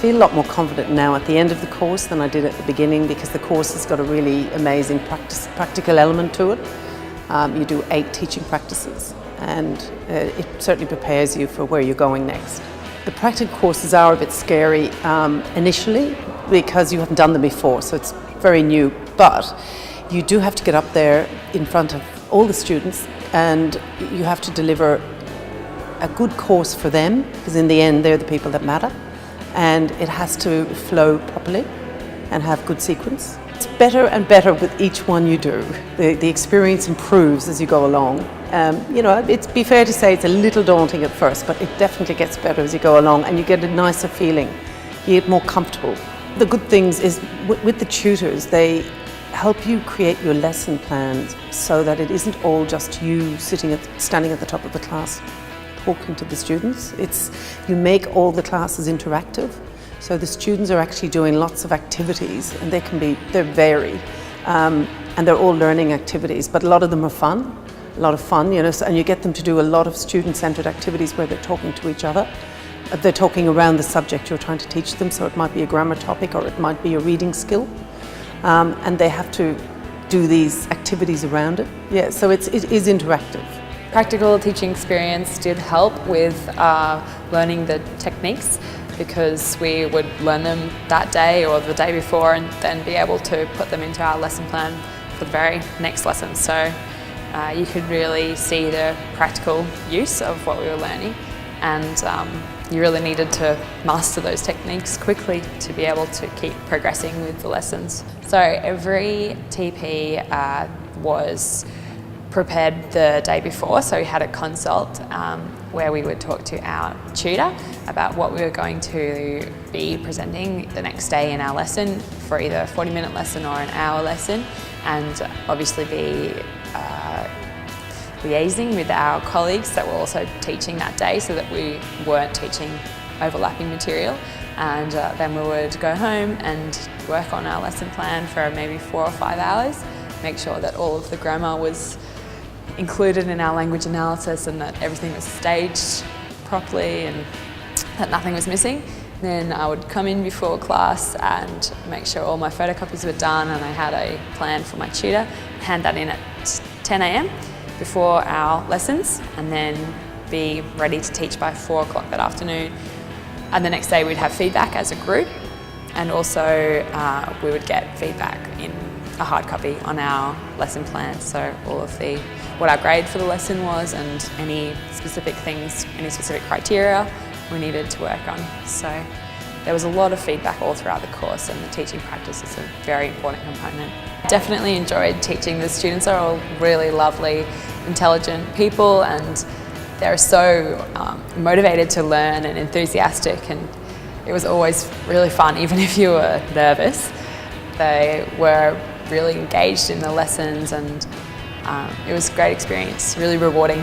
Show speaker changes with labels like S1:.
S1: feel a lot more confident now at the end of the course than I did at the beginning, because the course has got a really amazing practical element to it. You do 8 teaching practices, and it certainly prepares you for where you're going next. The practical courses are a bit scary initially because you haven't done them before, so it's very new, but you do have to get up there in front of all the students and you have to deliver a good course for them, because in the end they're the people that matter, and it has to flow properly and have good sequence. It's better and better with each one you do. The experience improves as you go along. You know, it'd be fair to say it's a little daunting at first, but it definitely gets better as you go along, and you get a nicer feeling. You get more comfortable. The good things is with the tutors, they help you create your lesson plans so that it isn't all just you standing at the top of the class talking to the students. You make all the classes interactive, so the students are actually doing lots of activities, and they're varied, and they're all learning activities, but a lot of them are fun, a lot of fun, you know, and you get them to do a lot of student-centered activities where they're talking to each other. They're talking around the subject you're trying to teach them, so it might be a grammar topic or it might be a reading skill, and they have to do these activities around it. Yeah, so it is interactive.
S2: Practical teaching experience did help with learning the techniques, because we would learn them that day or the day before and then be able to put them into our lesson plan for the very next lesson. So you could really see the practical use of what we were learning, and you really needed to master those techniques quickly to be able to keep progressing with the lessons. So every TP was prepared the day before, so we had a consult where we would talk to our tutor about what we were going to be presenting the next day in our lesson, for either a 40-minute lesson or an hour lesson, and obviously be liaising with our colleagues that were also teaching that day, so that we weren't teaching overlapping material. And then we would go home and work on our lesson plan for maybe 4 or 5 hours, make sure that all of the grammar was included in our language analysis and that everything was staged properly and that nothing was missing. Then I would come in before class and make sure all my photocopies were done, and I had a plan for my tutor, hand that in at 10 AM before our lessons, and then be ready to teach by 4 o'clock that afternoon. And the next day we'd have feedback as a group, and also we would get feedback in a hard copy on our lesson plan, so all of what our grade for the lesson was and any specific things, any specific criteria we needed to work on. So there was a lot of feedback all throughout the course, and the teaching practice is a very important component. Definitely enjoyed teaching. The students are all really lovely, intelligent people, and they're so motivated to learn and enthusiastic, and it was always really fun, even if you were nervous. They were really engaged in the lessons, and it was a great experience, really rewarding.